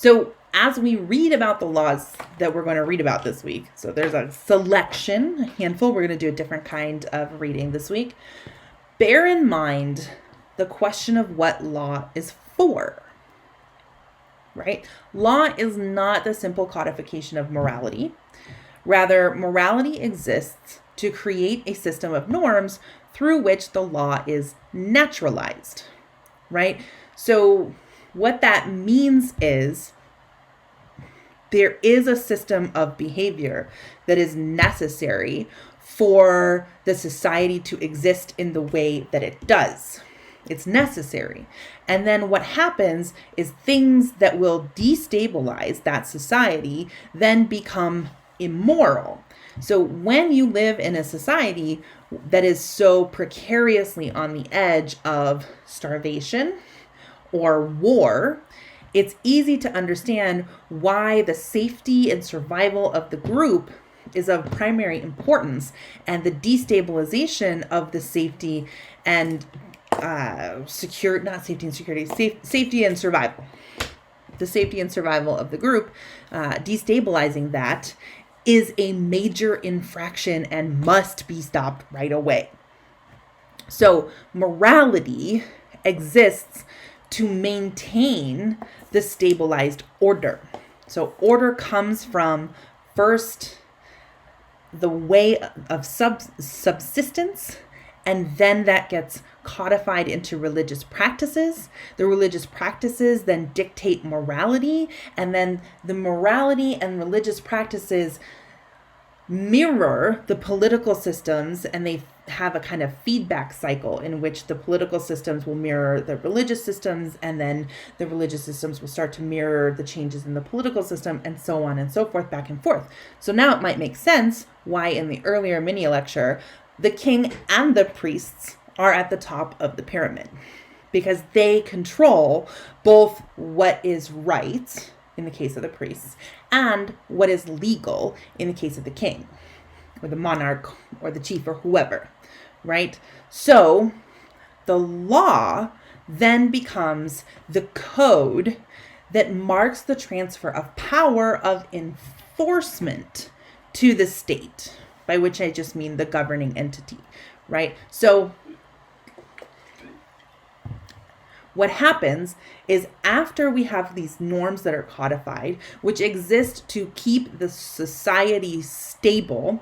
So as we read about the laws that we're going to read about this week, so there's a selection, a handful. We're going to do a different kind of reading this week. Bear in mind the question of what law is for, right? Law is not the simple codification of morality. Rather, morality exists to create a system of norms through which the law is naturalized, right? So what that means is there is a system of behavior that is necessary for the society to exist in the way that it does. It's necessary. And then what happens is things that will destabilize that society then become immoral. So when you live in a society that is so precariously on the edge of starvation or war, it's easy to understand why the safety and survival of the group is of primary importance, and the destabilization of the safety and safety and survival. The safety and survival of the group, destabilizing that is a major infraction and must be stopped right away. So morality exists to maintain the stabilized order. So order comes from first the way of subsistence, and then that gets codified into religious practices. The religious practices then dictate morality, and then the morality and religious practices mirror the political systems, and they have a kind of feedback cycle in which the political systems will mirror the religious systems, and then the religious systems will start to mirror the changes in the political system, and so on and so forth, back and forth. So now it might make sense why in the earlier mini lecture, the king and the priests are at the top of the pyramid, because they control both what is right in the case of the priests and what is legal in the case of the king or the monarch or the chief or whoever, right? So the law then becomes the code that marks the transfer of power of enforcement to the state, by which I just mean the governing entity, right? So what happens is after we have these norms that are codified, which exist to keep the society stable,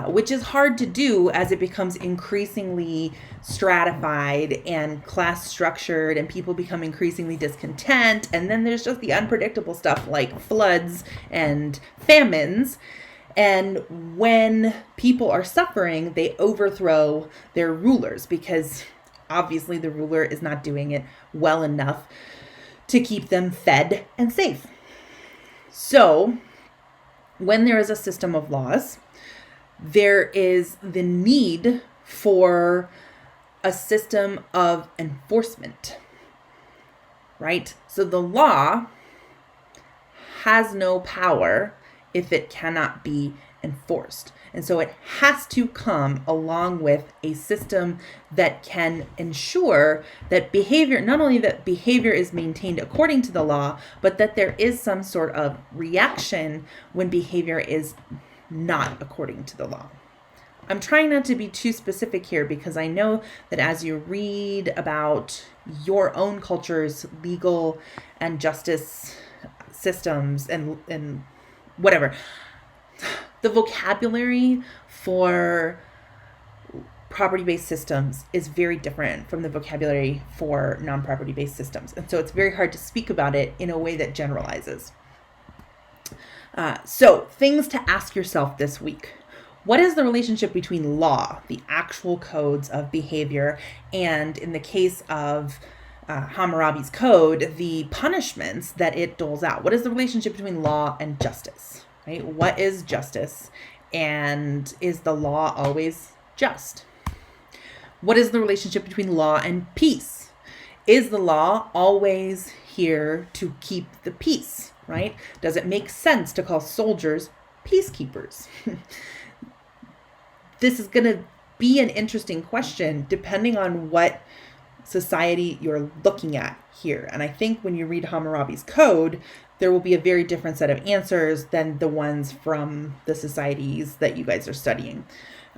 which is hard to do as it becomes increasingly stratified and class structured, and people become increasingly discontent. And then there's just the unpredictable stuff like floods and famines. And when people are suffering, they overthrow their rulers because obviously the ruler is not doing it well enough to keep them fed and safe. So when there is a system of laws, there is the need for a system of enforcement, right? So the law has no power if it cannot be enforced. And so it has to come along with a system that can ensure that behavior, not only that behavior is maintained according to the law, but that there is some sort of reaction when behavior is not according to the law. I'm trying not to be too specific here because I know that as you read about your own culture's legal and justice systems and whatever, the vocabulary for property-based systems is very different from the vocabulary for non-property-based systems. And so it's very hard to speak about it in a way that generalizes. So things to ask yourself this week. What is the relationship between law, the actual codes of behavior, and in the case of Hammurabi's code, the punishments that it doles out? What is the relationship between law and justice? Right? What is justice? And is the law always just? What is the relationship between law and peace? Is the law always here to keep the peace, right? Does it make sense to call soldiers peacekeepers? This is going to be an interesting question depending on what society you're looking at here. And I think when you read Hammurabi's code, there will be a very different set of answers than the ones from the societies that you guys are studying.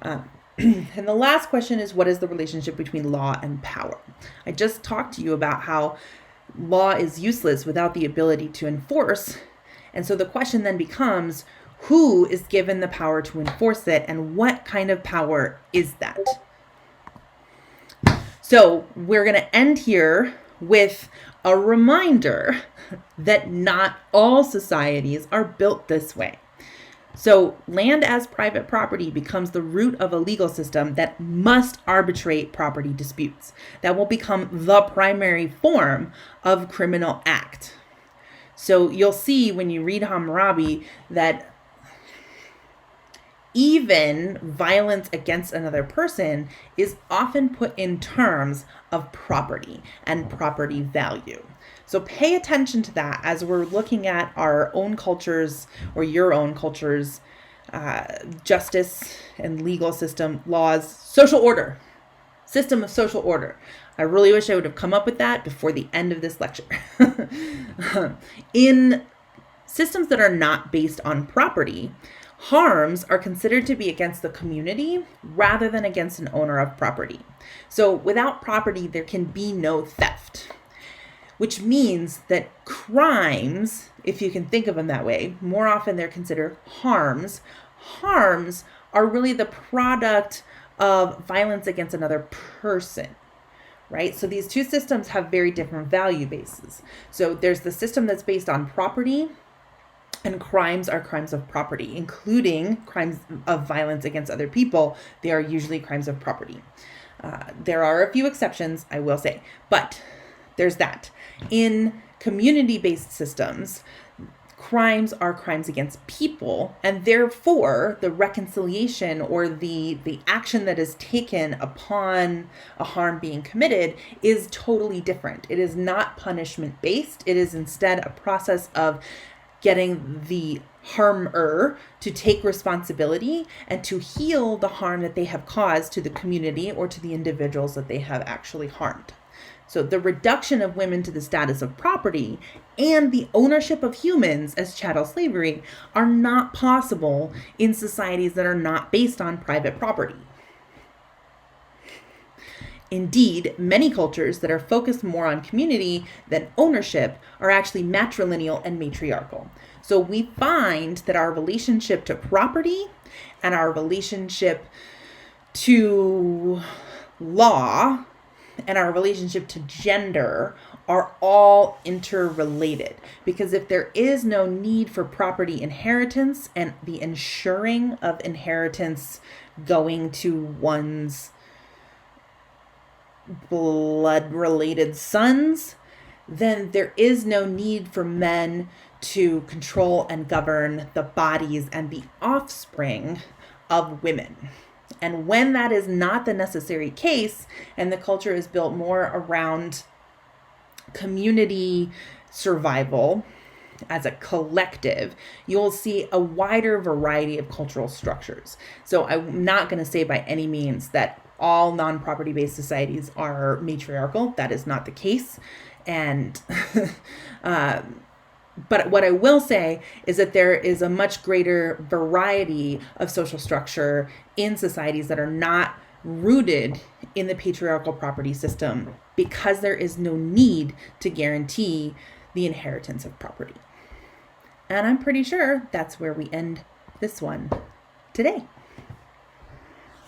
And the last question is, what is the relationship between law and power? I just talked to you about how law is useless without the ability to enforce. And so the question then becomes, who is given the power to enforce it, and what kind of power is that? So we're going to end here with a reminder that not all societies are built this way. So land as private property becomes the root of a legal system that must arbitrate property disputes. That will become the primary form of criminal act. So you'll see when you read Hammurabi that even violence against another person is often put in terms of property and property value. So pay attention to that as we're looking at our own cultures or your own culture's justice and legal system, laws, social order, system of social order. I really wish I would have come up with that before the end of this lecture. In systems that are not based on property, harms are considered to be against the community rather than against an owner of property. So without property, there can be no theft, which means that crimes, if you can think of them that way, more often they're considered harms. Harms are really the product of violence against another person, right? So these two systems have very different value bases. So there's the system that's based on property, and crimes are crimes of property, including crimes of violence against other people. They are usually crimes of property. There are a few exceptions, I will say, but there's that. In community-based systems, crimes are crimes against people, and therefore the reconciliation or the action that is taken upon a harm being committed is totally different. It is not punishment-based. It is instead a process of getting the harmer to take responsibility and to heal the harm that they have caused to the community or to the individuals that they have actually harmed. So the reduction of women to the status of property and the ownership of humans as chattel slavery are not possible in societies that are not based on private property. Indeed, many cultures that are focused more on community than ownership are actually matrilineal and matriarchal. So we find that our relationship to property and our relationship to law and our relationship to gender are all interrelated, because if there is no need for property inheritance and the ensuring of inheritance going to one's blood-related sons, then there is no need for men to control and govern the bodies and the offspring of women. And when that is not the necessary case, and the culture is built more around community survival as a collective, you'll see a wider variety of cultural structures. So I'm not going to say by any means that all non-property based societies are matriarchal. That is not the case. And but what I will say is that there is a much greater variety of social structure in societies that are not rooted in the patriarchal property system, because there is no need to guarantee the inheritance of property. And I'm pretty sure that's where we end this one today.